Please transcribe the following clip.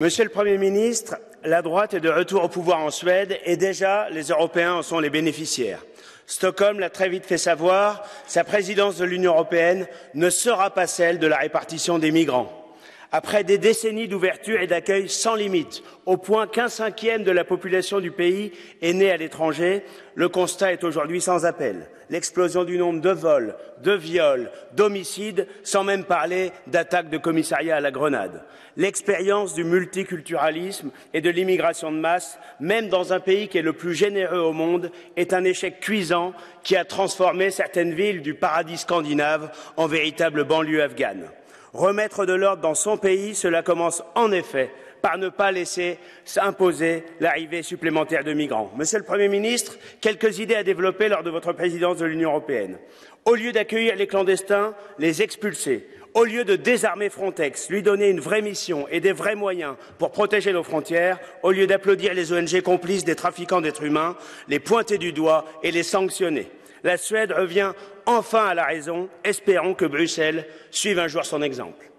Monsieur le Premier ministre, la droite est de retour au pouvoir en Suède et déjà les Européens en sont les bénéficiaires. Stockholm l'a très vite fait savoir, sa présidence de l'Union européenne ne sera pas celle de la répartition des migrants. Après des décennies d'ouverture et d'accueil sans limite, au point qu'un cinquième de la population du pays est née à l'étranger, le constat est aujourd'hui sans appel. L'explosion du nombre de vols, de viols, d'homicides, sans même parler d'attaques de commissariats à la grenade. L'expérience du multiculturalisme et de l'immigration de masse, même dans un pays qui est le plus généreux au monde, est un échec cuisant qui a transformé certaines villes du paradis scandinave en véritables banlieues afghanes. Remettre de l'ordre dans son pays, cela commence en effet par ne pas laisser s'imposer l'arrivée supplémentaire de migrants. Monsieur le Premier ministre, quelques idées à développer lors de votre présidence de l'Union européenne. Au lieu d'accueillir les clandestins, les expulser. Au lieu de désarmer Frontex, lui donner une vraie mission et des vrais moyens pour protéger nos frontières, au lieu d'applaudir les ONG complices des trafiquants d'êtres humains, les pointer du doigt et les sanctionner. La Suède revient enfin à la raison. Espérons que Bruxelles suive un jour son exemple.